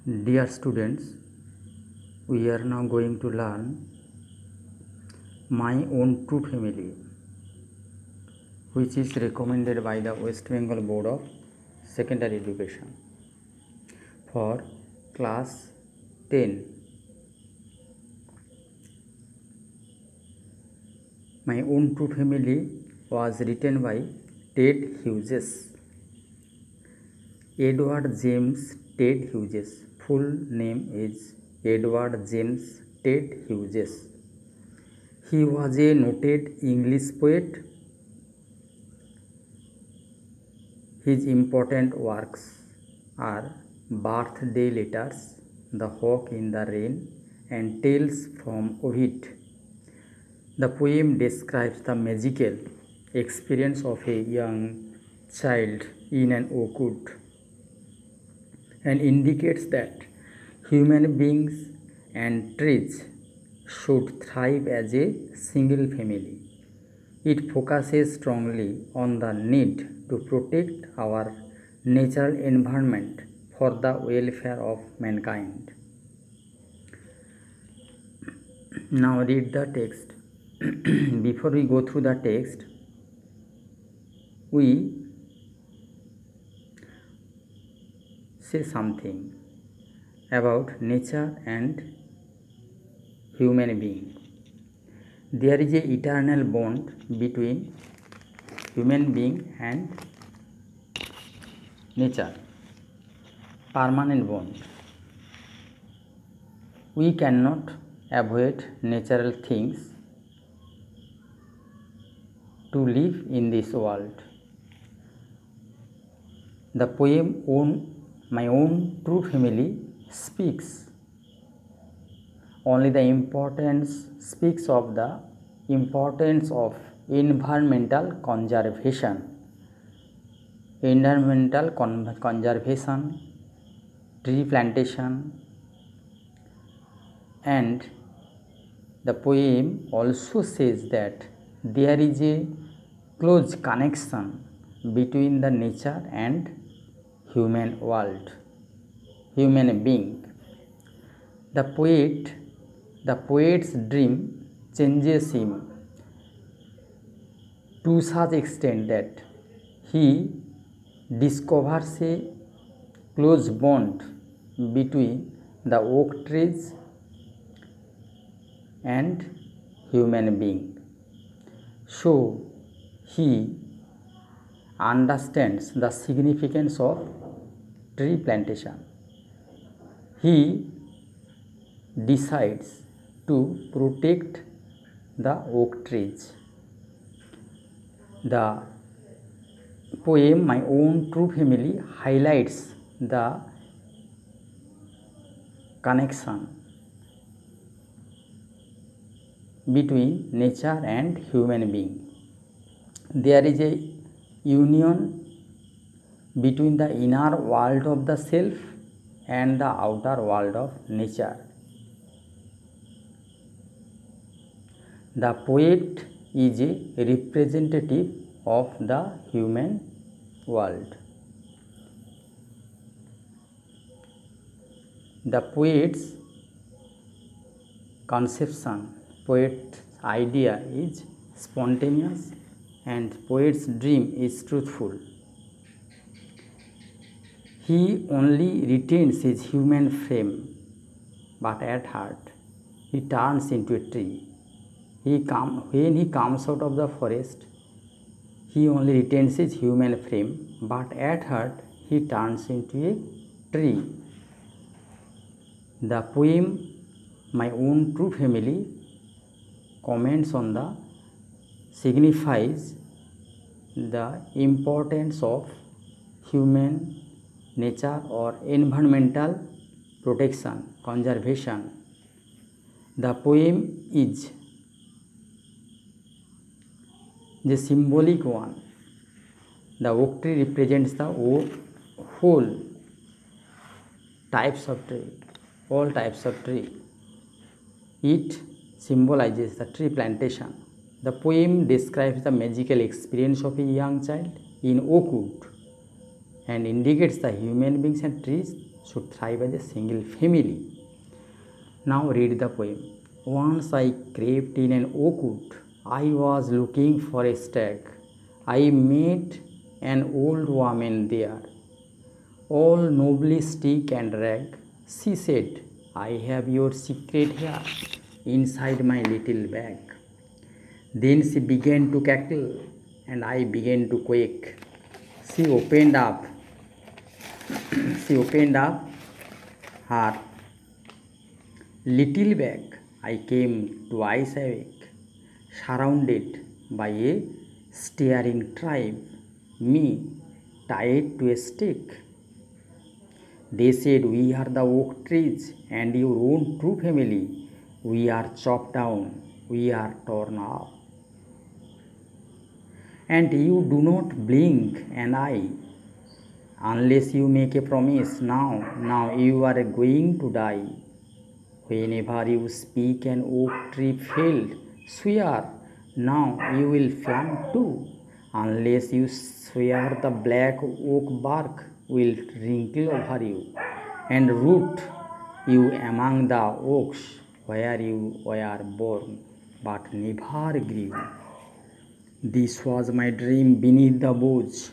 Dear students, we are now going to learn my own true family, which is recommended by the West Bengal Board of Secondary Education for class 10. My own true family was written by Ted Hughes. Edward James Ted Hughes. Full name is Edward James Ted Hughes. He was a noted English poet. His important works are Birthday Letters, The Hawk in the Rain, and Tales from Ovid. The poem describes the magical experience of a young child in an oak wood and indicates that human beings and trees should thrive as a single family. It focuses strongly on the need to protect our natural environment for the welfare of mankind. Now read the text. Before we go through the text, we say something about nature and human being. There is an eternal bond between human being and nature, permanent bond. We cannot avoid natural things to live in this world. The poem My Own True Family speaks of the importance of environmental conservation, tree plantation, and the poem also says that there is a close connection between the nature and human being. The poet's dream changes him to such extent that he discovers a close bond between the oak trees and human being. So he understands the significance of tree plantation. He decides to protect the oak trees. The poem My Own True Family highlights the connection between nature and human being. There is a union between the inner world of the self and the outer world of nature. The poet is a representative of the human world. The poet's idea is spontaneous and poet's dream is truthful. He only retains his human frame, but at heart he turns into a tree. When he comes out of the forest, he only retains his human frame, but at heart he turns into a tree. The poem My Own True Family signifies the importance of human nature or environmental protection, conservation. The poem is the symbolic one. The oak tree represents the whole types of tree, all types of tree. It symbolizes the tree plantation. The poem describes the magical experience of a young child in oak wood and indicates the human beings and trees should thrive as a single family. Now read the poem. Once I crept in an oak wood. I was looking for a stag. I met an old woman there, all nobly stick and rag. She said, I have your secret here inside my little bag. Then she began to cackle, and I began to quake. She opened up, she opened up her little bag. I came twice awake, surrounded by a staring tribe, me tied to a stick. They said, we are the oak trees and your own true family. We are chopped down, we are torn off. And you do not blink an eye unless you make a promise. Now you are going to die. Whenever you speak an oak tree failed, swear, now you will flunk too. Unless you swear the black oak bark will wrinkle over you and root you among the oaks where you were born but never grew. This was my dream beneath the boughs,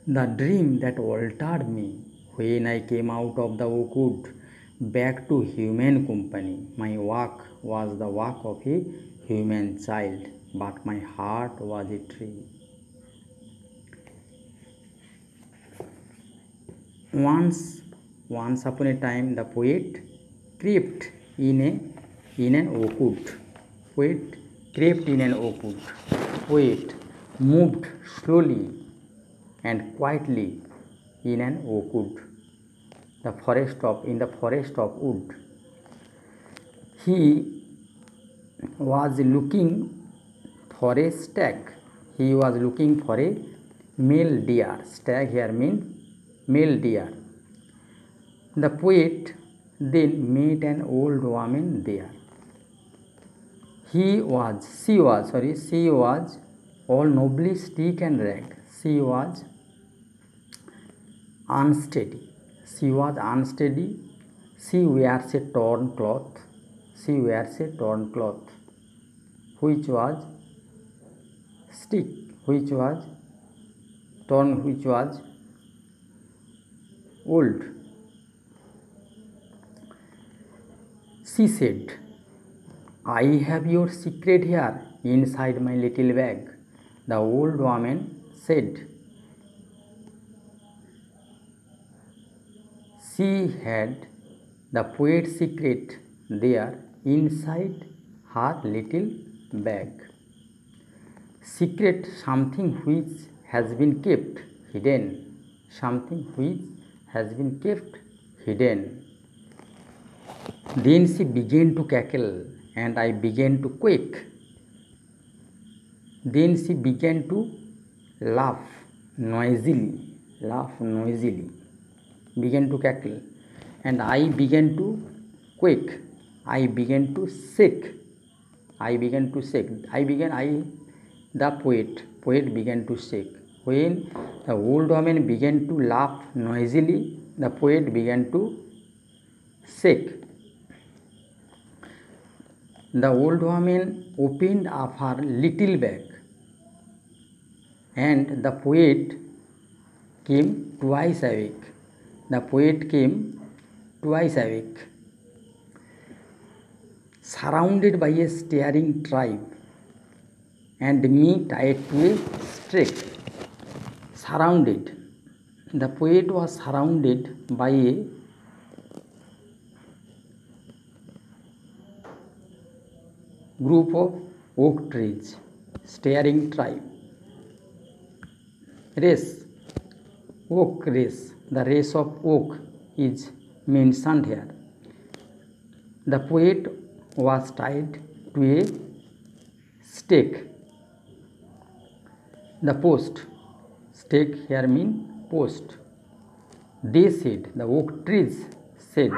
the dream that altered me when I came out of the oak wood back to human company. My walk was the walk of a human child, but my heart was a tree. Once upon a time, the poet crept in an oak wood. Poet crept in an oak wood. Poet moved slowly and quietly in an oak wood. In the forest of wood. He was looking for a stag. He was looking for a male deer. Stag here means male deer. The poet then met an old woman there. She was all nobly stick and rag. She was unsteady. She wears a torn cloth. Which was stick, which was torn, which was old. She said, I have your secret here inside my little bag. The old woman said, she had the poet's secret there inside her little bag. Secret, something which has been kept hidden. Something which has been kept hidden. Then she began to cackle and I began to quake. Then she began to laugh noisily, began to cackle, and I began to quake. I began to shake. The poet began to shake. When the old woman began to laugh noisily, the poet began to shake. The old woman opened up her little bag, and the poet came twice awake. Surrounded by a staring tribe, and me tied to a stake. The poet was surrounded by a group of oak trees, staring tribe. Oak race. The race of oak is mentioned here. The poet was tied to a stake. The post. Stake here means post. They said, the oak trees said,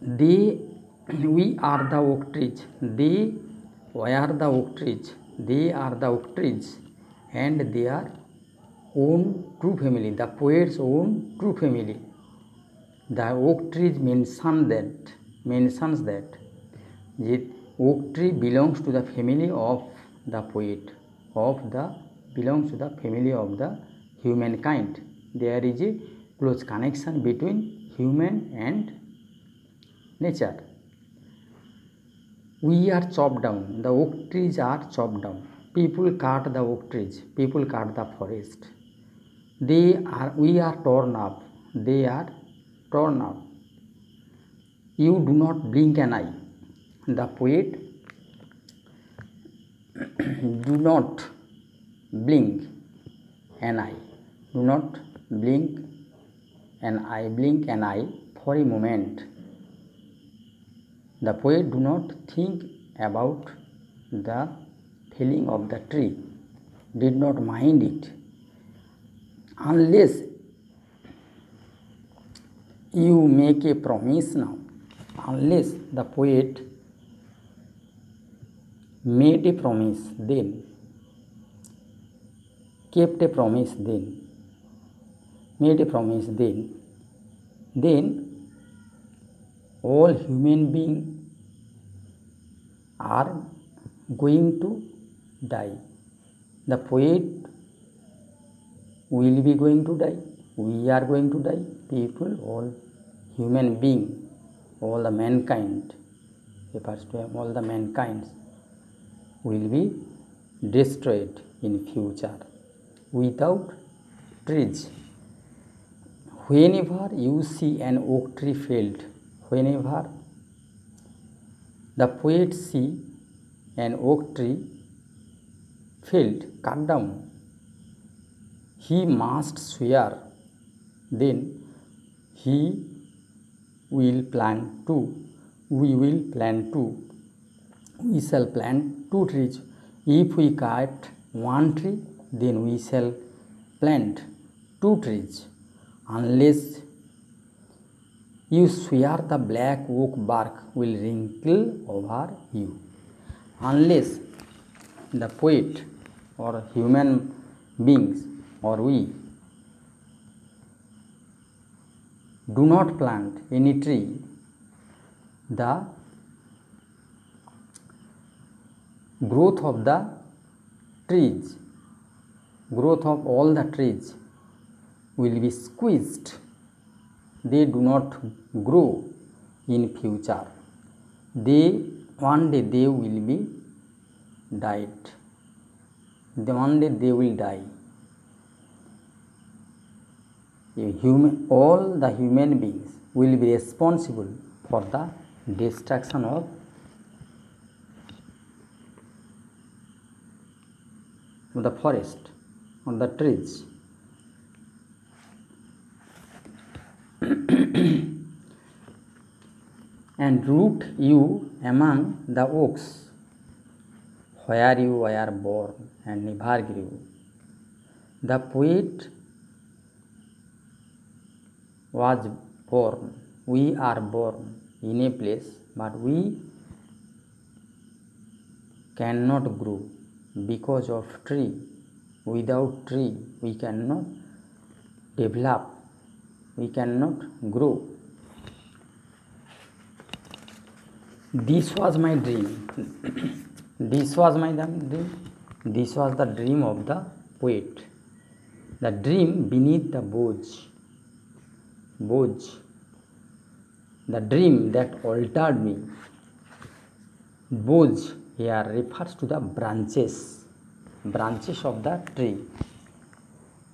we are the oak trees. They were the oak trees. They are the oak trees, and they are own true family, the poet's own true family. The oak tree mentions that the oak tree belongs to the family of the poet, belongs to the family of the humankind. There is a close connection between human and nature. We are chopped down. The oak trees are chopped down. People cut the oak trees. People cut the forest. We are torn up. They are torn up. You do not blink an eye. The poet do not blink an eye. Do not blink an eye. Blink an eye for a moment. The poet do not think about the feeling of the tree, did not mind it. Unless you make a promise now, unless the poet made a promise then, kept a promise then, made a promise then all human beings are going to die. The poet will be going to die. We are going to die. People, all human beings, all the mankind, refers to all the mankind, will be destroyed in future without trees. Whenever you see an oak tree felled, whenever the poet see an oak tree felled, cut down, he must swear, then he will plant two. We will plant two. We shall plant two trees. If we cut one tree, then we shall plant two trees. Unless you swear, the black oak bark will wrinkle over you. Unless the poet or human beings or we do not plant any tree, the growth of the trees, growth of all the trees will be squeezed. They do not grow in future. One day they will be died. One day they will die. All the human beings will be responsible for the destruction of the forest, on the trees. And root you among the oaks, where you were born and never grew. The poet was born, we are born in a place, but we cannot grow because of tree. Without tree, we cannot develop, we cannot grow. This was my dream. This was my dream. This was the dream of the poet. The dream beneath the boughs. The dream that altered me. Boughs here refers to the branches of the tree.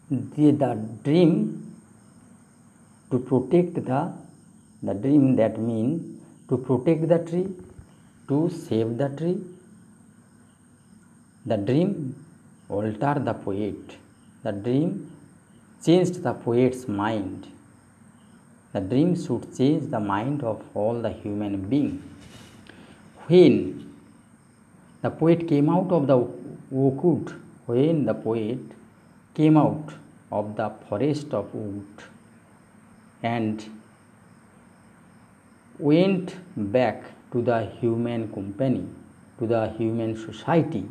The dream to protect the dream, that means to protect the tree, to save the tree. The dream altered the poet. The dream changed the poet's mind. The dream should change the mind of all the human beings. When the poet came out of the oak wood, when the poet came out of the forest of wood and went back to the human company, to the human society,